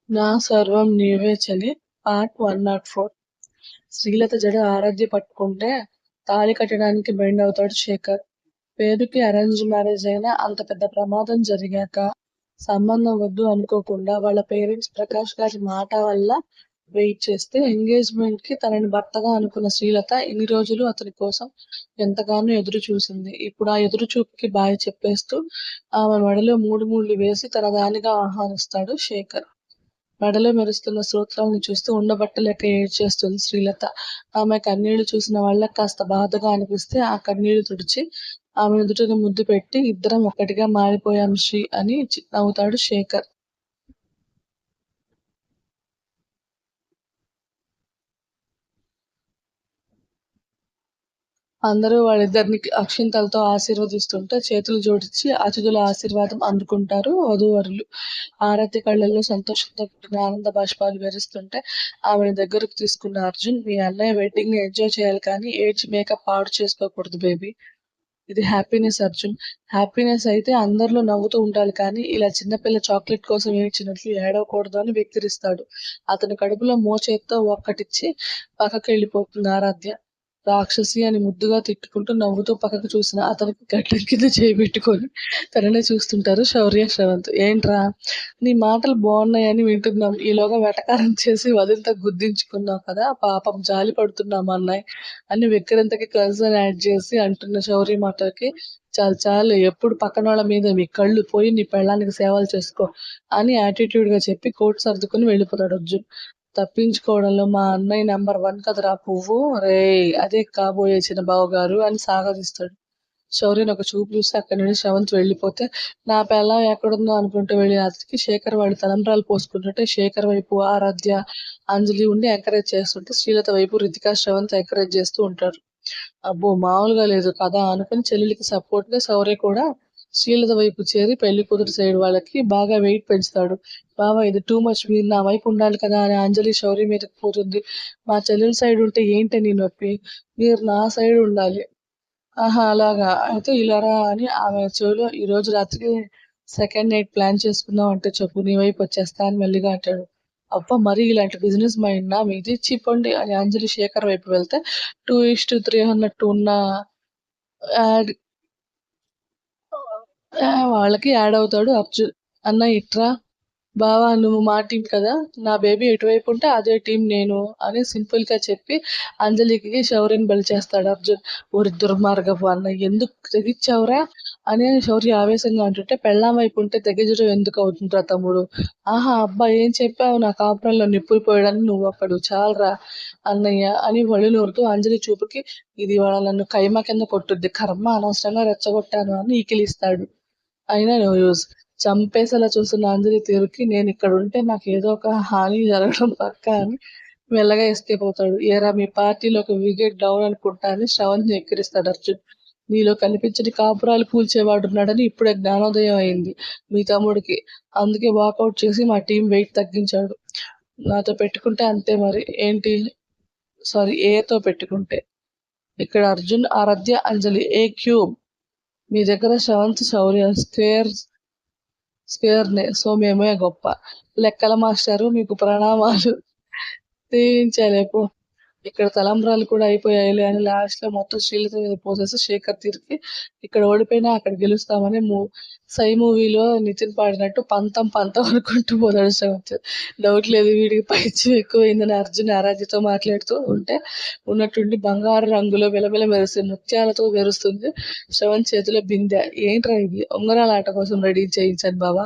నా సర్వం నీవే చలి పార్ట్ 104. శ్రీలత జడ ఆరాధ్య పట్టుకుంటే తాళి కట్టడానికి బెండ్ అవుతాడు శేఖర్. పేరుకి అరేంజ్డ్ మ్యారేజ్ అయినా అంత పెద్ద ప్రమాదం జరిగాక సంబంధం వద్దు అనుకోకుండా వాళ్ళ పేరెంట్స్ ప్రకాష్ గారి మాట వల్ల వెయిట్ చేస్తే ఎంగేజ్మెంట్ కి తనని భర్తగా అనుకున్న శ్రీలత ఇన్ని రోజులు అతని కోసం ఎంతగానో ఎదురు చూసింది. ఇప్పుడు ఆ ఎదురు చూపుకి బాయ్ చెప్పేస్తూ ఆమె మెడలో మూడు ముళ్ళు వేసి తన దానిగా ఆహ్వానిస్తాడు శేఖర్. మెడలో మెరుస్తున్న సూత్రాల్ని చూస్తూ ఉండబట్టలేక ఏడ్చేస్తుంది శ్రీలత. ఆమె కన్నీళ్లు చూసిన వాళ్ళకి కాస్త బాధగా అనిపిస్తే ఆ కన్నీళ్లు తుడిచి ఆమె నుదుటిన ముద్దు పెట్టి ఇద్దరం ఒక్కటిగా మారిపోయాం శ్రీ అని నవ్వుతాడు శేఖర్. అందరూ వాళ్ళిద్దరిని అక్షింతలతో ఆశీర్వదిస్తుంటే చేతులు జోడించి అతిథుల ఆశీర్వాదం అందుకుంటారు వధూవరులు. ఆరతి కళ్ళల్లో సంతోషంతో కూడిన ఆనంద బాష్పాలు వెరుస్తుంటే ఆమెను దగ్గరకు తీసుకున్న అర్జున్, మీ అన్నయ్య వెడ్డింగ్ ని ఎంజాయ్ చేయాలి కానీ ఏడ్చి మేకప్ పాడు చేసుకోకూడదు బేబీ. ఇది హ్యాపీనెస్ అర్జున్. హ్యాపీనెస్ అయితే అందరిలో నవ్వుతూ ఉండాలి కానీ ఇలా చిన్నపిల్ల చాక్లెట్ కోసం ఏడ్చినట్లు ఏడవకూడదు అని వెక్కిరిస్తాడు. అతని కడుపులో మోచేత్తో ఒక్కటిచ్చి పక్కకి వెళ్ళిపోతుంది ఆరాధ్య. రాక్షసి అని ముద్దుగా తిట్టుకుంటూ నవ్వుతూ పక్కకు చూసిన అతనికి గడ్డం కింద చేయి పెట్టుకొని తననే చూస్తుంటారు శౌర్య, శ్రవంత్. ఏంట్రా, నీ మాటలు బాగున్నాయని వింటున్నాం, ఈలోగా వెటకారం చేసి వదిలితో గుద్దించుకున్నావు కదా, పాపం జాలి పడుతున్నాం అన్నాయి అని వెక్కిరింతకి కన్సర్న్ యాడ్ చేసి అంటున్న శౌర్య మాటలకి చాలు చాలు, ఎప్పుడు పక్కనోళ్ళ మీద మీ కళ్ళు పోయి నీ పెళ్ళానికి సేవలు చేసుకో అని యాటిట్యూడ్ గా చెప్పి కోట్ సర్దుకుని వెళ్ళిపోతాడు అర్జున్. తప్పించుకోవడంలో మా అన్నయ్య నెంబర్ 1 కదరా పువ్వు, రేయ్ అదే కాబోయే చిన్న బావగారు అని సాగదీస్తాడు. శౌర్యని ఒక చూపు చూసి అక్కడి నుండి శ్రవంత్ వెళ్ళిపోతే నా పెళ్ళాం ఎక్కడుందో అనుకుంటూ వెళ్ళిన అతనికి శేఖర్ వాళ్ళు తలంబ్రాలు పోసుకుంటుంటే శేఖర్ వైపు ఆరాధ్య, అంజలి ఉండి ఎంకరేజ్ చేస్తుంటే శ్రీలత వైపు రితిక, శ్రవంత్ ఎంకరేజ్ చేస్తూ ఉంటారు. అబ్బో మామూలుగా లేదు కదా అనుకుని చెల్లెలికి సపోర్ట్ గా శౌర్య కూడా శ్రీలత వైపు చేరి పెళ్లి కూతురు సైడ్ వాళ్ళకి బాగా వెయిట్ పెంచుతాడు. బావా ఇది టూ మచ్, మీరు నా వైపు ఉండాలి కదా అని అంజలి శౌర్య మీదకి పోతుంది. మా చెల్లెల సైడ్ ఉంటే ఏంటి నీ నొప్పి, మీరు నా సైడ్ ఉండాలి. ఆహా అలాగా, అయితే ఇలా రా అని ఆమె చెవిలో ఈ రోజు రాత్రికి సెకండ్ నైట్ ప్లాన్ చేసుకుందాం అంటే చెప్పు, నీ వైపు వచ్చేస్తా అని మెల్లిగా అంటాడు. అబ్బా మరి ఇలాంటి బిజినెస్ మైండ్ నా మీది, చెప్పండి అని అంజలి శేఖర్ వైపు వెళ్తే 2:3 అన్నట్టు ఉన్న యాడ్ వాళ్ళకి యాడ్ అవుతాడు అర్జున్. అన్న ఇట్రా బావా, నువ్వు మా టీం కదా, నా బేబీ ఎటువైపు ఉంటే అదే టీం నేను అని సింపుల్ గా చెప్పి అంజలికి శౌర్యని బలి చేస్తాడు అర్జున్. ఊరి దుర్మార్గపు అన్న, ఎందుకు తెగించావురా అని శౌర్య ఆవేశంగా అంటుంటే పెళ్ళాం వైపు ఉంటే తెగించడం ఎందుకు అవుతుందిరా తమ్ముడు. ఆహా అబ్బా ఏం చెప్పావు, నా కాపురంలో నిప్పులు పోయడానికి నువ్వు ఒక్కడు చాలరా అన్నయ్య అని ఒళ్ళు నూరుతూ అంజలి చూపుకి ఇది వాళ్ళ నన్ను కైమా కింద కొట్టుద్ది, కర్మ అనవసరంగా రెచ్చగొట్టాను అని ఈకిలిస్తాడు. అయినా నో యూజ్. చంపేసేలా చూస్తున్న అంజలి తీరుకి నేను ఇక్కడ ఉంటే నాకు ఏదో ఒక హాని జరగడం పక్కా అని మెల్లగా ఎస్కేప్ అవుతాడు. ఏరా మీ పార్టీలో ఒక వికెట్ డౌన్ అనుకుంటా అని శ్రవంత్ ని ఎక్కిరిస్తాడు అర్జున్. నీలో కనిపించని కాపురాలు కూల్చేవాడున్నాడని ఇప్పుడే జ్ఞానోదయం అయింది మీ తమ్ముడికి. అందుకే వాకౌట్ చేసి మా టీం వెయిట్ తగ్గించాడు. నాతో పెట్టుకుంటే అంతే మరి ఏంటి, సారీ ఏతో పెట్టుకుంటే. ఇక్కడ అర్జున్, ఆరాధ్య, అంజలి ఏ క్యూబ్. మీ దగ్గర శ్రవంత్, శౌర్య స్క్వేర్‌నే. సో, మేమే గొప్ప. లెక్కల మాస్టారు మీకు ప్రణామాలు. దీవించాలే పో. ఇక్కడ తలంబ్రాలు కూడా అయిపోయాయిలే అని లాస్ట్‌లో మొత్తం శ్రీలత మీద పోసేసి శేఖర్ తీరుకి ఇక్కడ ఓడిపోయినా అక్కడ గెలుస్తామని సై మూవీలో నితిన్ పాడినట్టు పంతం పంతం అనుకుంటూ పోతాడు శ్రవంత్. డౌట్ లేదు వీడికి పైత్యం ఎక్కువైందని అర్జున్ ఆరాధ్యతో మాట్లాడుతూ ఉంటే ఉన్నట్టుండి బంగారు రంగులో విలవిల మెరిసే ముత్యాలతో మెరుస్తుంది శ్రవంత్ చేతిలో బిందె. ఏంట్రా ఇది, ఉంగరాల ఆట కోసం రెడీ చేయించాను బావా.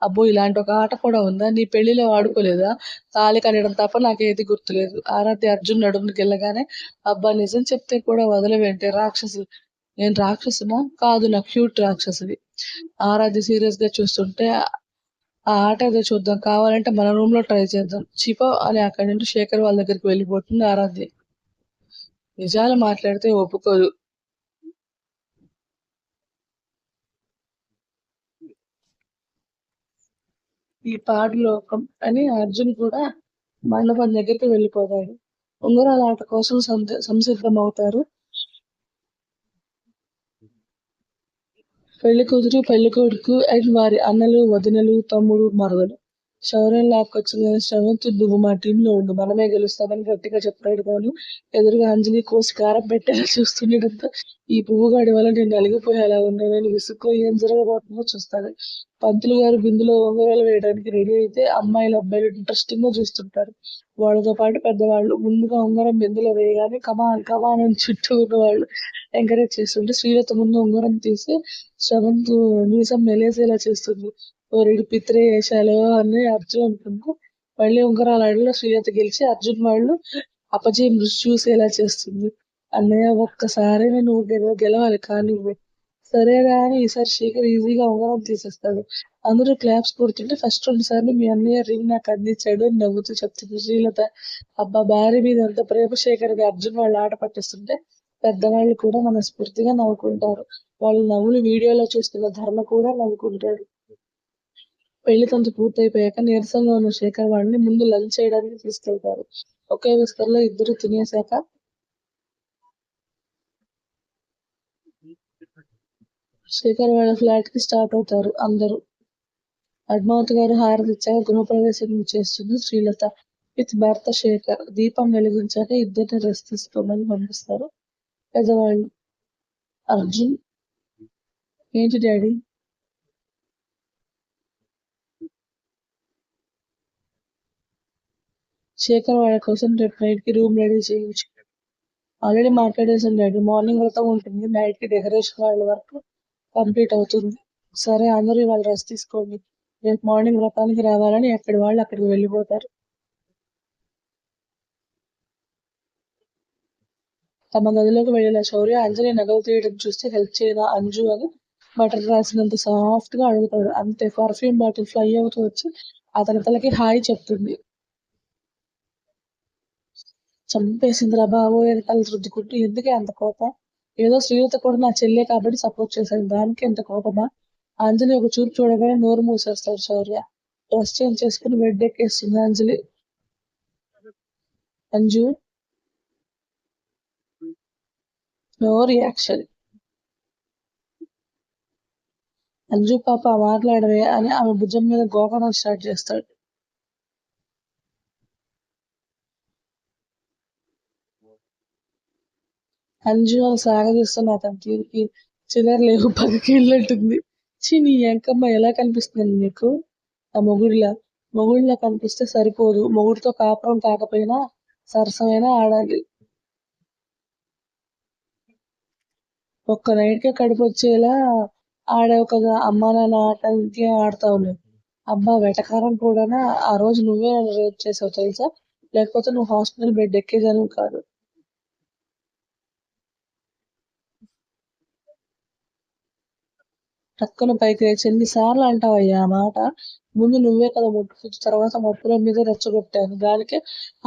అబ్బో ఇలాంటి ఒక ఆట కూడా ఉందా, నీ పెళ్లిలో వాడుకోలేదా, తాళి కట్టడం తప్ప నాకేది గుర్తులేదు. ఆరాధ్య అర్జున్ నడుముని గెల్లగానే అబ్బా నిజం చెప్తే కూడా వదలవేంటే రాక్షసి. నేను రాక్షసునా కాదు, నా క్యూట్ రాక్షసివి. ఆరాధ్య సీరియస్ గా చూస్తుంటే ఆ ఆట ఏదో చూద్దాం, కావాలంటే మన రూమ్ లో ట్రై చేద్దాం చీపో అని అక్కడి నుండి శేఖర్ వాళ్ళ దగ్గరికి వెళ్ళిపోతుంది ఆరాధ్య. నిజాలు మాట్లాడితే ఒప్పుకోదు. ఈ పాడు లోకం అని అర్జున్ కూడా మండపం దగ్గరికి వెళ్ళిపోతాడు. ఉంగరాల ఆట కోసం సంసిద్ధమవుతారు పెళ్లి కూతురు, పెళ్లి కొడుకు అండ్ వారి అన్నలు, వదినలు, తమ్ముడు, మరదలు. శౌర్యం లాక్కొచ్చింది కానీ శ్రవంత్ నువ్వు మా టీంలో ఉండు మనమే గెలుస్తామని గట్టిగా చెప్పాడు. కానీ ఎదురుగా అంజలి కోసి కారం పెట్టేలా చూస్తుండటంతో ఈ పువ్వుగాడి వల్ల నేను నలిగిపోయేలా ఉన్నానని విసుగ్గా ఏం జరగబోతుందో చూస్తాను. పంతులు గారు బిందులో ఉంగరాలు వేయడానికి రెడీ అయితే అమ్మాయిలు అబ్బాయిలు ఇంట్రెస్టింగ్ గా చూస్తుంటారు. వాళ్ళతో పాటు పెద్దవాళ్ళు ముందుగా ఉంగరం బిందులో వేయగానే కమాన్ కమాన్ అని చుట్టూ ఉన్న వాళ్ళు ఎంకరేజ్ చేస్తుంటే శ్రీలత ముందు ఉంగరం తీసి శ్రవంత్ మీసం మెలేసేలా చేస్తుంది. ఓ పిత్రే వేషాలు అని అర్జున్ అనుకుంటూ మళ్ళీ ఉంగరాల ఆటలో శ్రీలత గెలిచి అర్జున్ వాళ్ళు అపజయం రుచి చూసేలా చేస్తుంది. అన్నయ్య ఒక్కసారి నువ్వు గెలవాలి కానీ సరేరా అని ఈసారి శేఖర్ ఈజీగా ఉంగరం తీసేస్తాడు. అందరూ క్లాప్స్ కొడుతుంటే ఫస్ట్ 2 సార్లు మీ అన్నయ్య రింగ్ నాకు అందించాడు అని నవ్వుతూ చెప్తుంది శ్రీలత. అబ్బా భార్య మీద అంత ప్రేమ శేఖర్కి అర్జున్ వాళ్ళు ఆట పట్టిస్తుంటే పెద్దవాళ్ళు కూడా మనస్ఫూర్తిగా నవ్వుకుంటారు. వాళ్ళ నవ్వులు వీడియోలో చూస్తున్న ధర్మ కూడా నవ్వుకుంటాడు. పెళ్లి తంతు పూర్తయిపోయాక నీరసంగా ఉన్న శేఖర్ వాళ్ళని ముందు లంచ్ చేయడానికి తీసుకెళ్తారు. ఒకే విస్తరలో ఇద్దరు తినేశాక శేఖర్ వాళ్ళ ఫ్లాట్ కి స్టార్ట్ అవుతారు అందరూ. పద్మావతి గారు హారతి ఇచ్చాక గృహప్రవేశం చేస్తుంది శ్రీలత విత్ భర్త శేఖర్. దీపం వెలిగించాక ఇద్దరిని రెస్ట్ తీసుకోమని పంపిస్తారు పెద్దవాళ్ళు. అర్జున్ ఏంటి డాడీ? శేఖర్ వాళ్ళ కోసం రేపు నైట్ కి రూమ్ రెడీ చేయించు. ఆల్రెడీ మాట్లాడేసాను డాడీ. మార్నింగ్ వ్రతం ఉంటుంది, నైట్ కి డెకరేషన్ వాళ్ళ వరకు కంప్లీట్ అవుతుంది. సరే అందరూ ఇవాళ రెస్ట్ తీసుకోండి, రేపు మార్నింగ్ వ్రతానికి రావాలని ఎక్కడి వాళ్ళు అక్కడికి వెళ్ళిపోతారు. తమ గదిలోకి వెళ్ళిన శౌర్య అంజలి నగలు తీయడం చూస్తే హెల్ప్ చేయదా అంజు అని బటర్ రాసినంత సాఫ్ట్ గా అడుగుతాడు. అంతే పర్ఫ్యూమ్ బాటిల్ ఫ్లై అవుతూ వచ్చి అతని తలకి హాయ్ చెప్తుంది. చంపేసిందిరా బాబోయ్ అని తల రుద్దుకుంటూ ఎందుకే అంత కోపం? ఏదో శ్రీలత కూడా నా చెల్లె కాబట్టి సపోర్ట్ చేశాను, దానికి ఎంత కోపమా? అంజలి ఒక చూపు చూడగానే నోరు మూసేస్తాడు శౌర్య. డ్రెస్ చేంజ్ చేసుకుని బెడ్ ఎక్కేస్తుంది అంజలి. Anju no reaction. అంజు పాప మాట్లాడవే అని ఆమె భుజం మీద గోకడం స్టార్ట్ చేస్తాడు. అంజు అని సాగదీస్తున్న అతని తీరుకి చిల్లర లేవు పక్కకెళ్ళినట్టుంది. ఛీ నీ ఎంకమ్మ ఎలా కనిపిస్తుంది నీకు? ఆ మొగుడిలా కనిపిస్తే సరిపోదు, మొగుడితో కాపురం కాకపోయినా సరసమైనా ఆడాలి. ఒక్క నైట్కే కడుపు వచ్చేలా ఆడావు కదా అమ్మా నాన్న ఆట, ఇంకేం ఆడతావులే. అబ్బా వెటకారం కూడానా? ఆ రోజు నువ్వే నన్ను రేప్ చేసావు తెలుసా, లేకపోతే నువ్వు హాస్పిటల్ బెడ్ ఎక్కేదానివి కాదు. టక్కున పైకి లేచి ఎన్నిసార్లు అంటావయ్యా ఆ మాట? ముందు నువ్వే కదా ముట్టుకుంటూ తర్వాత మప్పుల మీద రెచ్చగొట్టాను, దానికే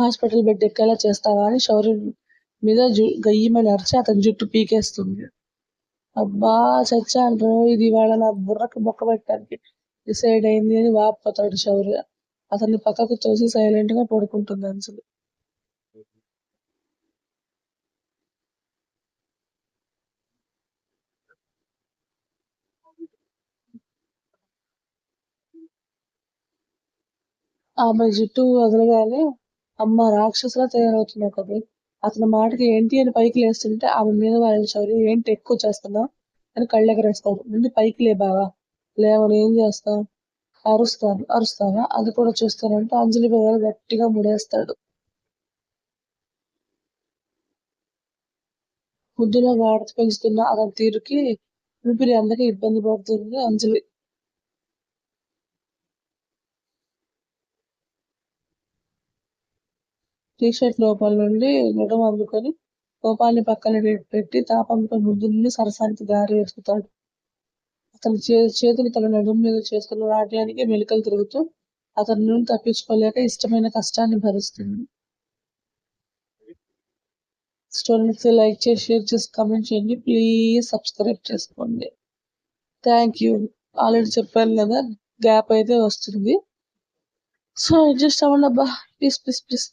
హాస్పిటల్ బెడ్ ఎక్కేలా చేస్తావా అని శౌర్యం మీద గయ్యమని అరిచి అతని జుట్టు పీకేస్తుంది. అబ్బా చచ్చాను, ఇది ఇవాళ నా బుర్రకు బొక్క పెట్టడానికి డిసైడ్ అయింది అని వాపోతాడు శౌర్య. అతన్ని పక్కకు తోసి సైలెంట్ గా పడుకుంటుంది అంజలి. ఆమె జుట్టు వదలగానే అమ్మ రాక్షసులా తయారవుతున్నావు కదే. అతని మాటకి ఏంటి అని పైకి లేస్తుంటే ఆమె మీద వాళ్ళ శౌర్య ఏంటి ఎక్కువ చేస్తున్నావు అని కళ్ళెగరేస్తాడు. ముందు పైకి లే బావా. లేవని ఏం చేస్తావు? అరుస్తావా? అది కూడా చూస్తానంటే అంజలి మీద గట్టిగా ముడేస్తాడు. ముద్దులో వాడత పెంచుతున్న అతని తీరుకి ఊపిరి అందక ఇబ్బంది పడుతుంది అంజలి. టీషర్ట్ లోపల నుండి నడుము అందుకొని కోపాన్ని పక్కన పెట్టి తాపంతో ముద్దు నుండి సరసానికి దారి వెతుకుతాడు. అతని చేతులు తన నడుము మీద చేస్తున్న నాట్యానికి మెలికలు తిరుగుతూ అతని నుండి తప్పించుకోలేక ఇష్టమైన కష్టాన్ని భరిస్తుంది. స్టోరీ నచ్చితే లైక్ చేసి షేర్ చేసి కామెంట్ చేయండి. ప్లీజ్ సబ్స్క్రైబ్ చేసుకోండి. Thank you. ఆల్రెడీ చెప్పాను కదా గ్యాప్ అయితే వస్తుంది, సో అడ్జస్ట్ అవ్వండి అబ్బా, ప్లీజ్ ప్లీజ్ ప్లీజ్.